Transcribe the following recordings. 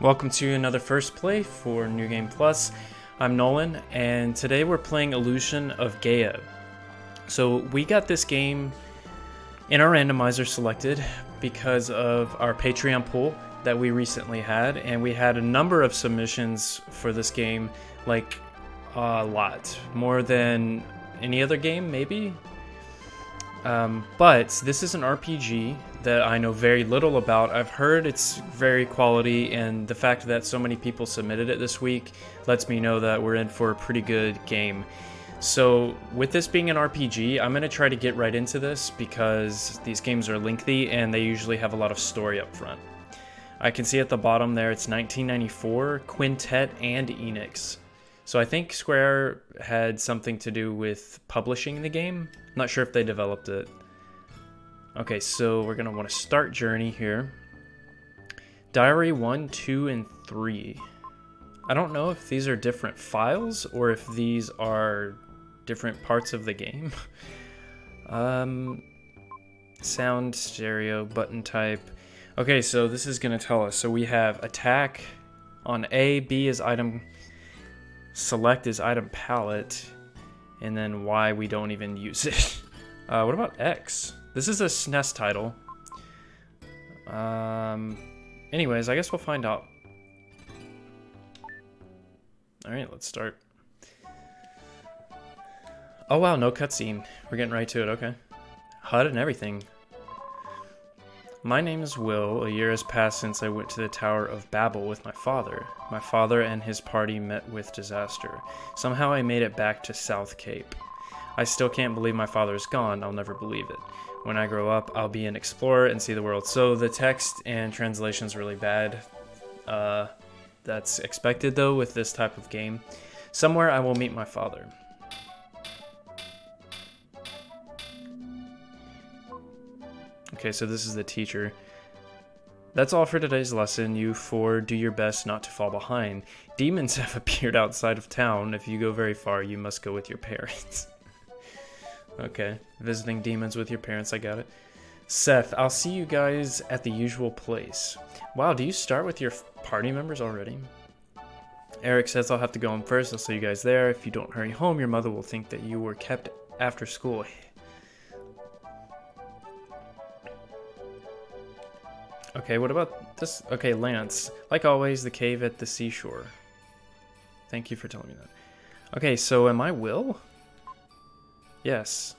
Welcome to another First Play for New Game Plus. I'm Nolan, and today we're playing Illusion of Gaia. So we got this game in our randomizer selected because of our Patreon pool that we recently had, and we had a number of submissions for this game, like a lot, more than any other game maybe. But this is an RPG that I know very little about. I've heard it's very quality, and the fact that so many people submitted it this week lets me know that we're in for a pretty good game. So with this being an RPG, I'm going to try to get right into this because these games are lengthy and they usually have a lot of story up front. I can see at the bottom there it's 1994, Quintet, and Enix. So I think Square had something to do with publishing the game. Not sure if they developed it. Okay, so we're going to want to start Journey here. Diary 1, 2, and 3. I don't know if these are different files or if these are different parts of the game. Sound, stereo, button type. Okay, so this is going to tell us. So we have attack on A, B is item, select is item palette, and then Y we don't even use it. What about X? This is a SNES title. Anyways, I guess we'll find out. Alright, let's start. Oh wow, no cutscene. We're getting right to it, okay. HUD and everything. My name is Will. A year has passed since I went to the Tower of Babel with my father. My father and his party met with disaster. Somehow I made it back to South Cape. I still can't believe my father is gone. I'll never believe it. When I grow up, I'll be an explorer and see the world. So the text and translation is really bad. That's expected though with this type of game. Somewhere I will meet my father. Okay, so this is the teacher. That's all for today's lesson. You four do your best not to fall behind. Demons have appeared outside of town. If you go very far, you must go with your parents. Okay, visiting demons with your parents, I got it. Seth, I'll see you guys at the usual place. Wow, do you start with your party members already? Eric says I'll have to go home first. I'll see you guys there. If you don't hurry home, your mother will think that you were kept after school. Okay, what about this? Okay, Lance. Like always, the cave at the seashore. Thank you for telling me that. Okay, so am I Will? Yes.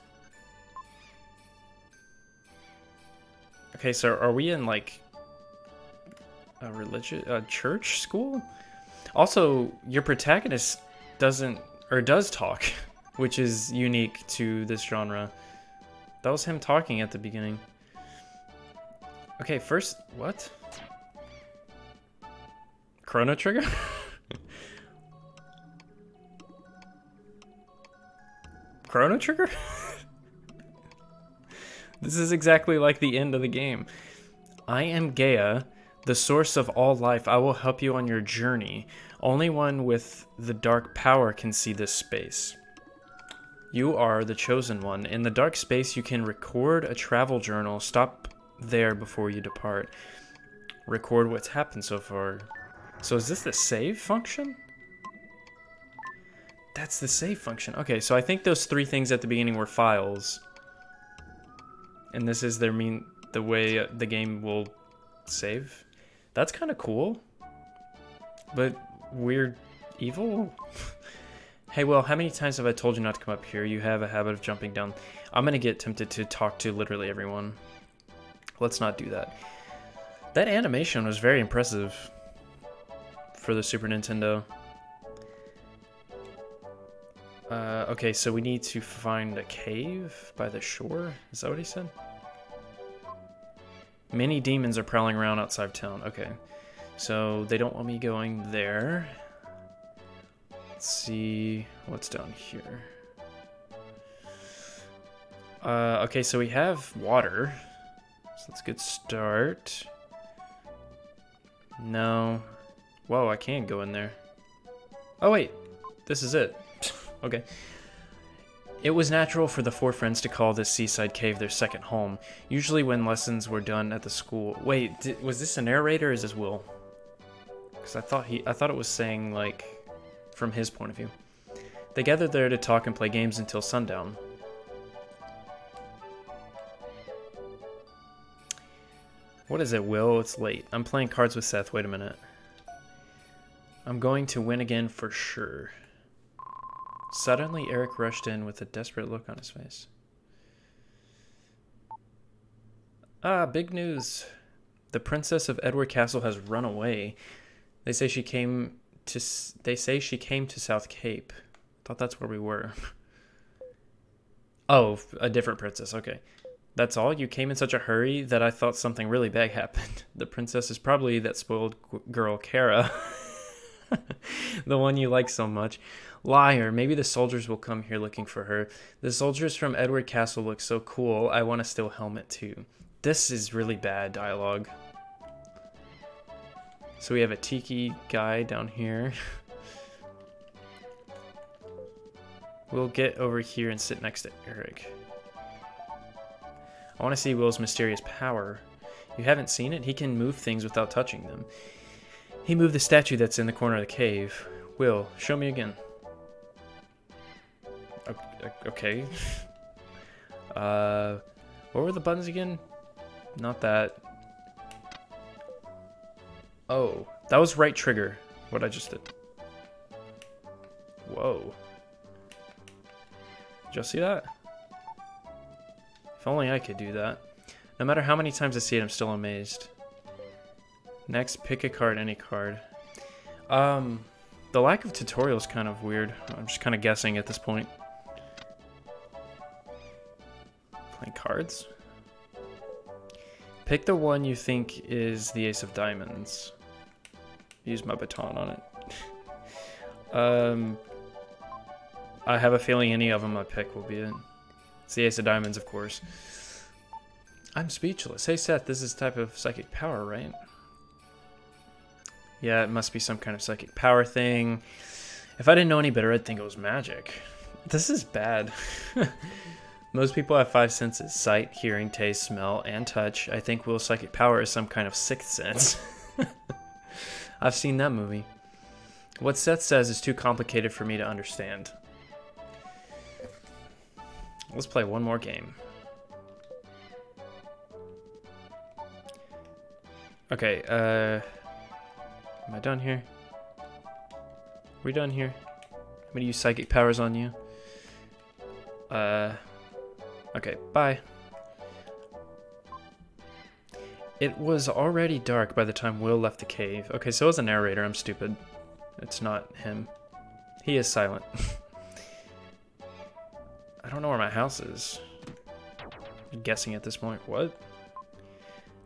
Okay, so are we in like a church school? Also, your protagonist doesn't or does talk, which is unique to this genre. That was him talking at the beginning. Okay, first, what? Chrono Trigger? Chrono Trigger? This is exactly like the end of the game. I am Gaia, the source of all life. I will help you on your journey. Only one with the dark power can see this space. You are the chosen one. In the dark space, you can record a travel journal. Stop there before you depart. Record what's happened so far. So is this the save function? That's the save function. Okay, so I think those three things at the beginning were files. And this is the way the game will save. That's kind of cool. But weird evil? Hey, well, how many times have I told you not to come up here? You have a habit of jumping down. I'm gonna get tempted to talk to literally everyone. Let's not do that. That animation was very impressive for the Super Nintendo. Okay, so we need to find a cave by the shore? Is that what he said? Many demons are prowling around outside of town. Okay, so they don't want me going there. Let's see what's down here. Okay, so we have water. So that's a good start. No. Whoa, I can't go in there. Oh wait, this is it. Okay. It was natural for the four friends to call this seaside cave their second home, usually when lessons were done at the school. Wait, was this a narrator or is this Will? Because I thought it was saying, like, from his point of view. They gathered there to talk and play games until sundown. What is it, Will? It's late. I'm playing cards with Seth. Wait a minute. I'm going to win again for sure. Suddenly, Eric rushed in with a desperate look on his face. Ah, big news. The princess of Edward Castle has run away. They say she came to South Cape. Thought that's where we were. Oh, a different princess. Okay. That's all? You came in such a hurry that I thought something really bad happened. The princess is probably that spoiled girl, Kara. The one you like so much. Liar. Maybe the soldiers will come here looking for her. The soldiers from Edward Castle look so cool. I want to steal helmet too. This is really bad dialogue. So we have a tiki guy down here. We'll get over here and sit next to Eric. I want to see Will's mysterious power. You haven't seen it? He can move things without touching them. He moved the statue that's in the corner of the cave. Will, show me again. Okay. What were the buttons again? Not that. Oh, that was right trigger, what I just did. Whoa. Did y'all see that? If only I could do that. No matter how many times I see it, I'm still amazed. Next, pick a card, any card. The lack of tutorial is kind of weird. I'm just kind of guessing at this point. Playing cards? Pick the one you think is the ace of diamonds. Use my baton on it. I have a feeling any of them I pick will be it. It's the ace of diamonds, of course. I'm speechless. Hey Seth, this is a type of psychic power, right? Yeah, it must be some kind of psychic power thing. If I didn't know any better, I'd think it was magic. This is bad. Most people have 5 senses: sight, hearing, taste, smell, and touch. I think Will's psychic power is some kind of 6th sense. I've seen that movie. What Seth says is too complicated for me to understand. Let's play one more game. Okay, am I done here? We done here? I'm gonna use psychic powers on you. Okay, bye. It was already dark by the time Will left the cave. Okay, so as a narrator, I'm stupid. It's not him. He is silent. I don't know where my house is. I'm guessing at this point. What?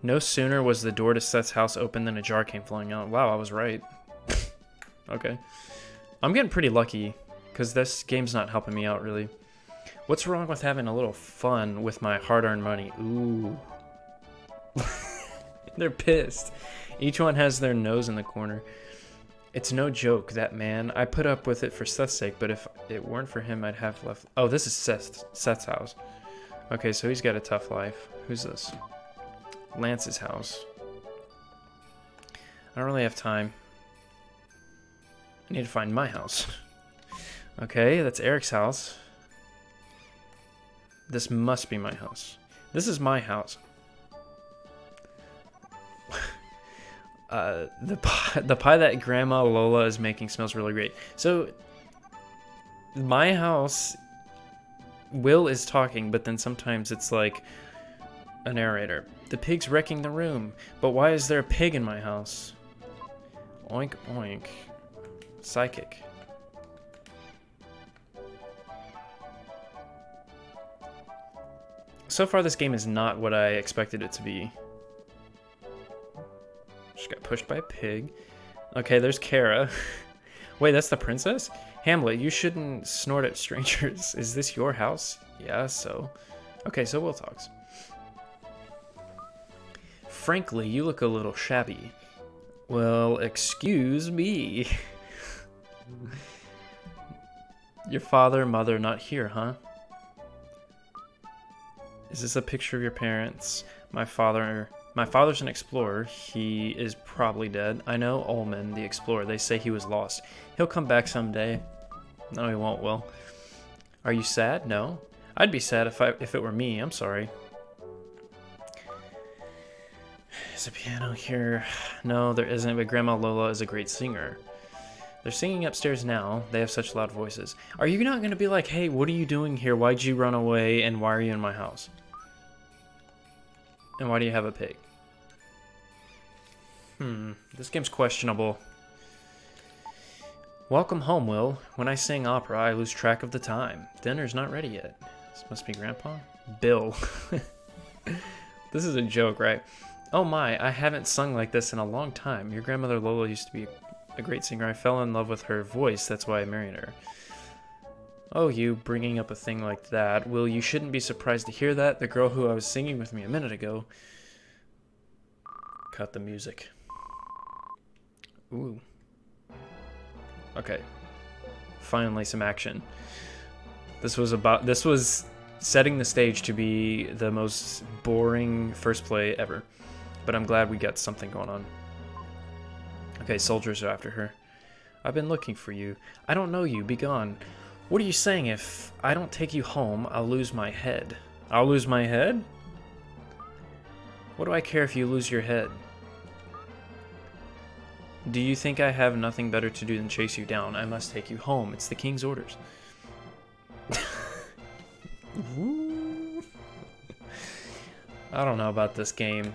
No sooner was the door to Seth's house open than a jar came flowing out. Wow, I was right. Okay. I'm getting pretty lucky, because this game's not helping me out, really. What's wrong with having a little fun with my hard-earned money? Ooh. They're pissed. Each one has their nose in the corner. It's no joke, that man. I put up with it for Seth's sake, but if it weren't for him, I'd have left... Oh, this is Seth's house. Okay, so he's got a tough life. Who's this? Lance's house. I don't really have time. I need to find my house. Okay, that's Eric's house. This must be my house. This is my house. The pie that Grandma Lola is making smells really great. So, my house, Will is talking, but then sometimes it's like a narrator. The pig's wrecking the room, but why is there a pig in my house? Oink, oink. Psychic. So far, this game is not what I expected it to be. Just got pushed by a pig. Okay, there's Kara. Wait, that's the princess? Hamlet, you shouldn't snort at strangers. Is this your house? Yeah, so. Okay, so Will talks. Frankly, you look a little shabby. Well, excuse me. Your father and mother not here, huh? Is this a picture of your parents? My father My father's an explorer. He is probably dead. I know Ullman, the explorer. They say he was lost. He'll come back someday. No, he won't, Will. Are you sad? No. I'd be sad if it were me. I'm sorry. Is a piano here? No, there isn't, but Grandma Lola is a great singer. They're singing upstairs now. They have such loud voices. Are you not going to be like, hey, what are you doing here? Why'd you run away? And why are you in my house? And why do you have a pig? This game's questionable. Welcome home, Will. When I sing opera, I lose track of the time. Dinner's not ready yet. This must be Grandpa? Bill. This is a joke, right? Oh my, I haven't sung like this in a long time. Your grandmother Lola used to be a great singer. I fell in love with her voice. That's why I married her. Oh, you bringing up a thing like that. Will, you shouldn't be surprised to hear that. The girl who I was singing with me a minute ago. Cut the music. Ooh. Okay. Finally some action. This was setting the stage to be the most boring first play ever. But I'm glad we got something going on. Okay, soldiers are after her. I've been looking for you. I don't know you. Be gone. What are you saying? If I don't take you home, I'll lose my head. I'll lose my head? What do I care if you lose your head? Do you think I have nothing better to do than chase you down? I must take you home. It's the king's orders. I don't know about this game.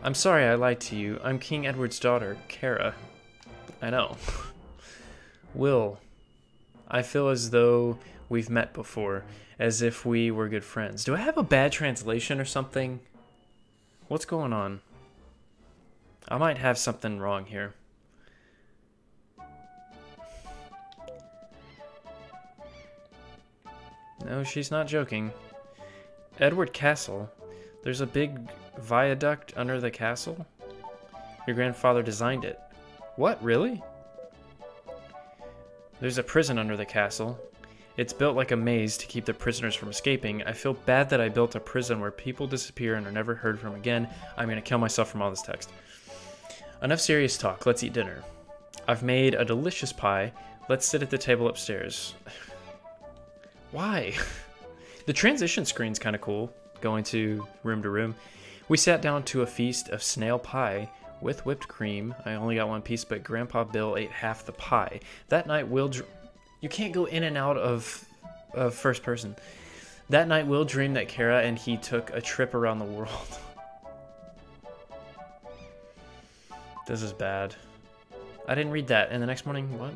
I'm sorry I lied to you. I'm King Edward's daughter, Kara. I know. Will, I feel as though we've met before, as if we were good friends. Do I have a bad translation or something? What's going on? I might have something wrong here. No, she's not joking. Edward Castle. There's a big viaduct under the castle? Your grandfather designed it. What, really? There's a prison under the castle. It's built like a maze to keep the prisoners from escaping. I feel bad that I built a prison where people disappear and are never heard from again. I'm gonna kill myself from all this text. Enough serious talk. Let's eat dinner. I've made a delicious pie. Let's sit at the table upstairs. Why? The transition screen's kind of cool, going to room. We sat down to a feast of snail pie with whipped cream. I only got one piece, but Grandpa Bill ate half the pie. That night, you can't go in and out of first person. That night, Will dreamed that Kara and he took a trip around the world. This is bad. I didn't read that. And the next morning, what?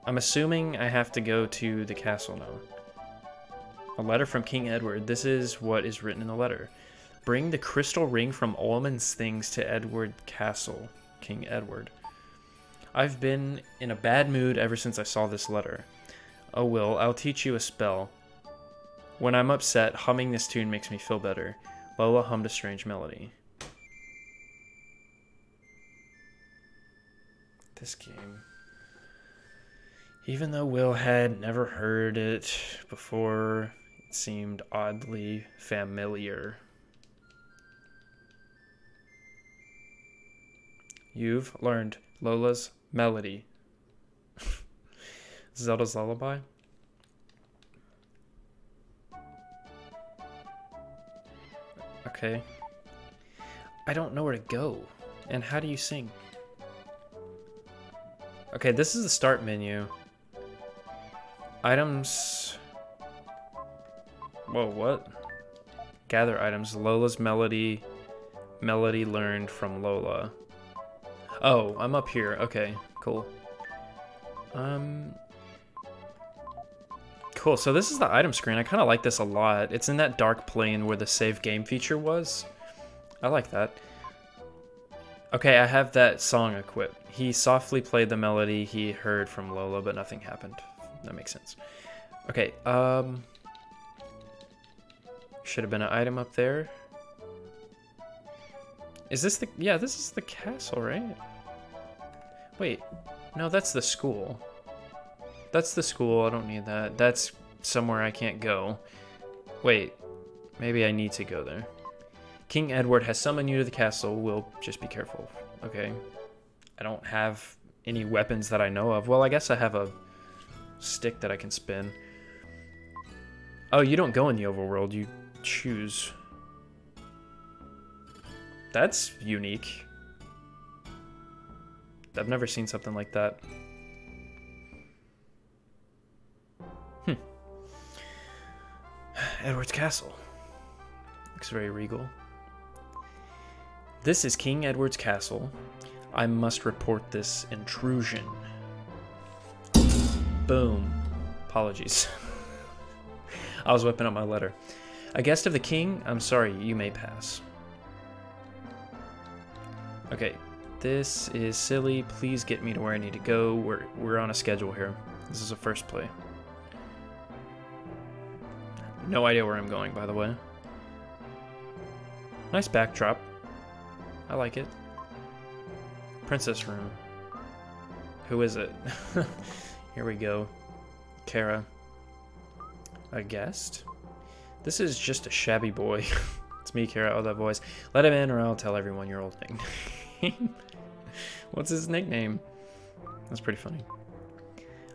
I'm assuming I have to go to the castle now. A letter from King Edward. This is what is written in the letter. Bring the crystal ring from Ullman's things to Edward Castle, King Edward. I've been in a bad mood ever since I saw this letter. Oh, Will, I'll teach you a spell. When I'm upset, humming this tune makes me feel better. Lola hummed a strange melody. This game. Even though Will had never heard it before, it seemed oddly familiar. You've learned Lola's melody. Zelda's Lullaby? Okay. I don't know where to go. And how do you sing? Okay, this is the start menu. Items. Whoa, what? Gather items. Lola's melody. Melody learned from Lola. Oh, I'm up here. Okay, cool. Cool, so this is the item screen. I kind of like this a lot. It's in that dark plane where the save game feature was. I like that. Okay, I have that song equipped. He softly played the melody he heard from Lola, but nothing happened. That makes sense. Okay, should have been an item up there. Is this the... Yeah, this is the castle, right? Wait. No, that's the school. That's the school. I don't need that. That's somewhere I can't go. Wait, maybe I need to go there. King Edward has summoned you to the castle. We'll just be careful. Okay. I don't have any weapons that I know of. Well, I guess I have a stick that I can spin. Oh, you don't go in the overworld. You choose. That's unique. I've never seen something like that. Edward's castle. Looks very regal. This is King Edward's castle. I must report this intrusion. Boom. Apologies. I was whipping up my letter. A guest of the king, I'm sorry, you may pass. Okay, this is silly. Please get me to where I need to go. We're on a schedule here. This is a first play. No idea where I'm going, by the way. Nice backdrop. I like it. Princess room. Who is it? Here we go. Kara. A guest? This is just a shabby boy. It's me, Kara. Oh, that voice. Let him in or I'll tell everyone your old nickname. What's his nickname? That's pretty funny.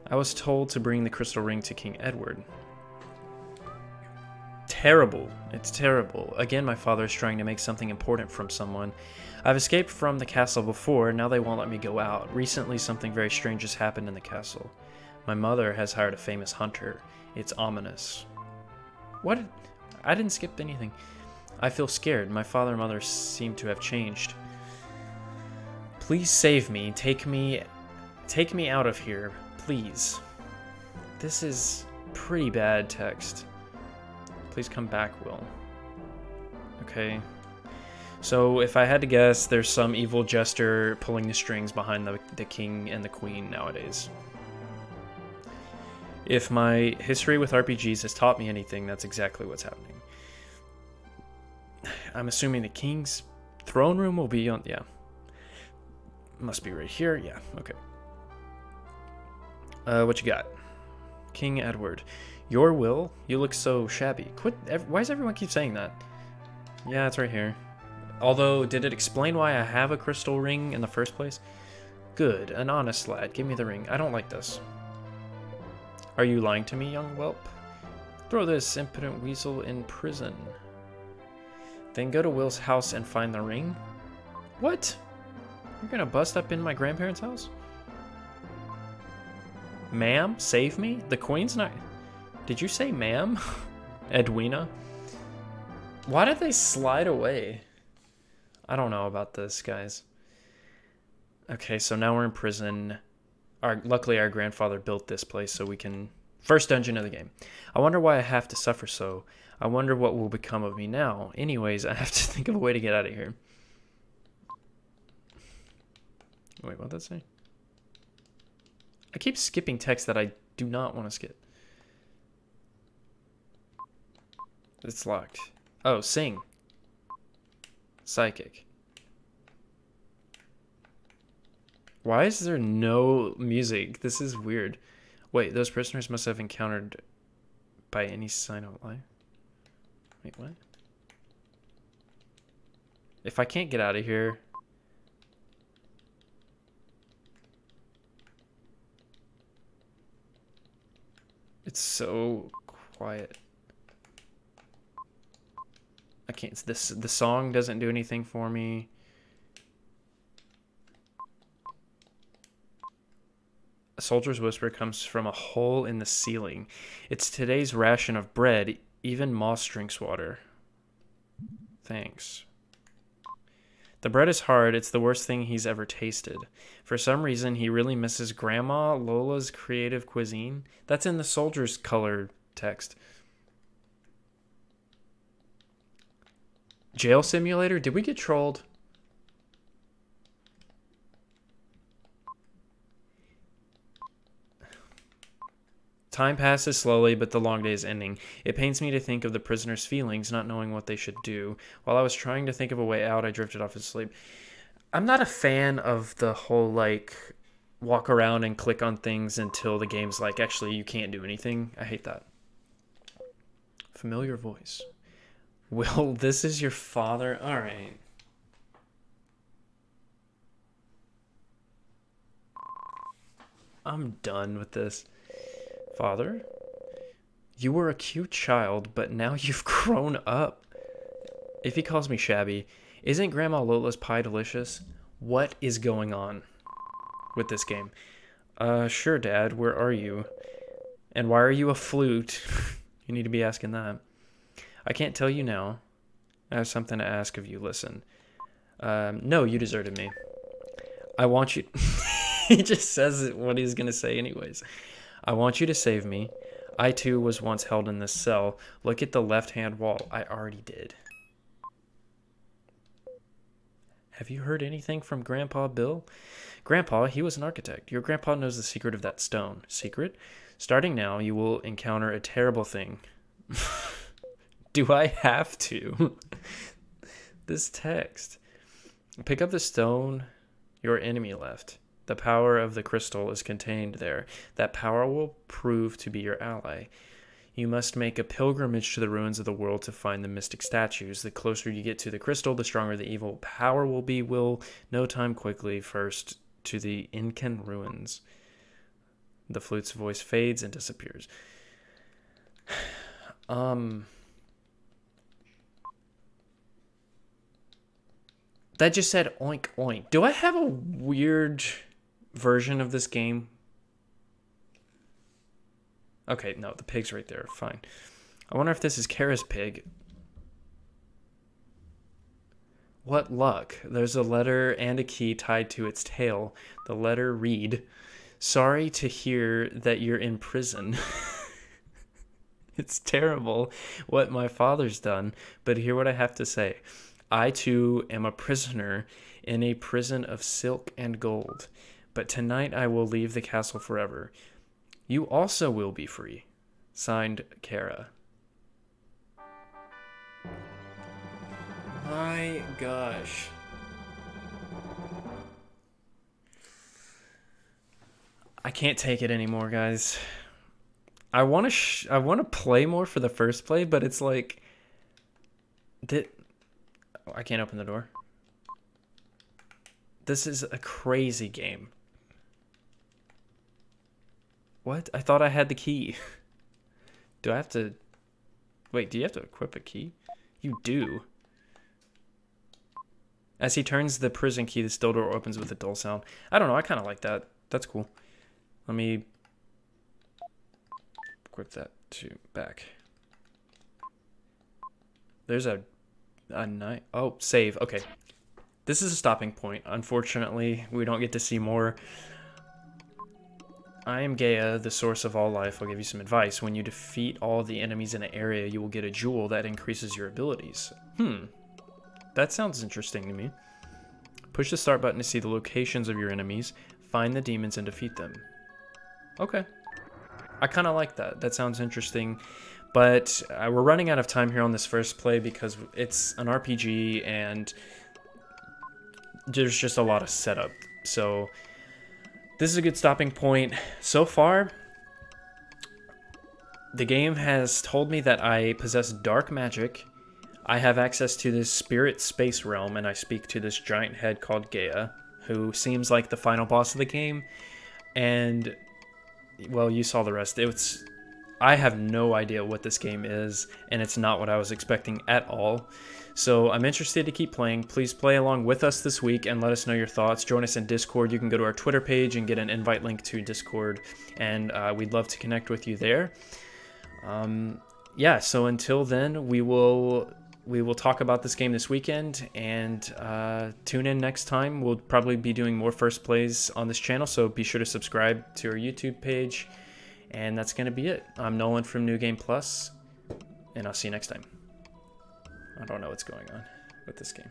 I was told to bring the crystal ring to King Edward. Terrible. It's terrible. Again, my father is trying to make something important from someone. I've escaped from the castle before, now they won't let me go out. Recently, something very strange has happened in the castle. My mother has hired a famous hunter. It's ominous. What? I didn't skip anything. I feel scared. My father and mother seem to have changed. Please save me. Take me out of here, please. This is pretty bad text. Please come back, Will. Okay. So if I had to guess, there's some evil jester pulling the strings behind the king and the queen nowadays. If my history with RPGs has taught me anything, that's exactly what's happening. I'm assuming the king's throne room will be on... Yeah. Must be right here. Yeah, okay. What you got? King Edward. Your will? You look so shabby. Quit. Why does everyone keep saying that? Yeah, it's right here. Although, did it explain why I have a crystal ring in the first place? Good. An honest lad. Give me the ring. I don't like this. Are you lying to me, young whelp? Throw this impudent weasel in prison. Then go to Will's house and find the ring? What? You're gonna bust up in my grandparents' house? Ma'am, save me? The queen's not... Did you say ma'am? Edwina? Why did they slide away? I don't know about this, guys. Okay, so now we're in prison. Luckily, our grandfather built this place so we can... First dungeon of the game. I wonder why I have to suffer so. I wonder what will become of me now. Anyways, I have to think of a way to get out of here. Wait, what'd that say? I keep skipping text that I do not want to skip. It's locked. Oh, sing. Psychic. Why is there no music? This is weird. Wait, those prisoners must have encountered by any sign of life. Wait, what? If I can't get out of here... It's so quiet. I can't... The song doesn't do anything for me. A soldier's whisper comes from a hole in the ceiling. It's today's ration of bread. Even Moss drinks water. Thanks. The bread is hard. It's the worst thing he's ever tasted. For some reason, he really misses Grandma Lola's creative cuisine. That's in the soldier's color text. Jail simulator? Did we get trolled? Time passes slowly, but the long day is ending. It pains me to think of the prisoners' feelings, not knowing what they should do. While I was trying to think of a way out, I drifted off to sleep. I'm not a fan of the whole, like, walk around and click on things until the game's like, actually, you can't do anything. I hate that. familiar voice. Will, this is your father? All right. I'm done with this. Father? You were a cute child, but now you've grown up. If he calls me shabby, isn't Grandma Lola's pie delicious? What is going on with this game? Sure, Dad, where are you? And why are you a flute? You need to be asking that. I can't tell you now. I have something to ask of you, listen. No, you deserted me. I want you... He just says what he's going to say anyways. I want you to save me. I too was once held in this cell. Look at the left-hand wall. I already did. Have you heard anything from Grandpa Bill? Grandpa, he was an architect. Your grandpa knows the secret of that stone. Secret? Starting now, you will encounter a terrible thing. Do I have to? This text. Pick up the stone your enemy left. The power of the crystal is contained there. That power will prove to be your ally. You must make a pilgrimage to the ruins of the world to find the mystic statues. The closer you get to the crystal, the stronger the evil power will be. Will no time quickly first to the Incan Ruins. The flute's voice fades and disappears. That just said oink oink. Do I have a weird version of this game? Okay, no, the pig's right there. Fine. I wonder if this is Kara's pig. What luck. There's a letter and a key tied to its tail. The letter read, sorry to hear that you're in prison. It's terrible what my father's done, but hear what I have to say. I too am a prisoner in a prison of silk and gold, but tonight I will leave the castle forever. You also will be free. Signed, Kara. My gosh. I can't take it anymore, guys. I want to play more for the first play, but it's like I can't open the door. This is a crazy game. What? I thought I had the key. Do I have to... Wait, do you have to equip a key? You do. As he turns the prison key, the still door opens with a dull sound. I don't know, I kind of like that. That's cool. Let me equip that to back. There's a night. Oh, save. Okay. This is a stopping point. Unfortunately, we don't get to see more. I am Gaia, the source of all life. I'll give you some advice. When you defeat all the enemies in an area, you will get a jewel that increases your abilities. That sounds interesting to me. Push the start button to see the locations of your enemies, find the demons, and defeat them. Okay. I kind of like that. That sounds interesting. But we're running out of time here on this first play because it's an RPG and there's just a lot of setup. So this is a good stopping point. So far, the game has told me that I possess dark magic. I have access to this spirit space realm, and I speak to this giant head called Gaia, who seems like the final boss of the game. And, well, you saw the rest. I have no idea what this game is, and it's not what I was expecting at all. So I'm interested to keep playing. Please play along with us this week and let us know your thoughts. Join us in Discord. You can go to our Twitter page and get an invite link to Discord, and we'd love to connect with you there. Yeah, so until then, we will talk about this game this weekend, and tune in next time. We'll probably be doing more first plays on this channel, so be sure to subscribe to our YouTube page. And that's going to be it. I'm Nolan from New Game Plus, and I'll see you next time. I don't know what's going on with this game.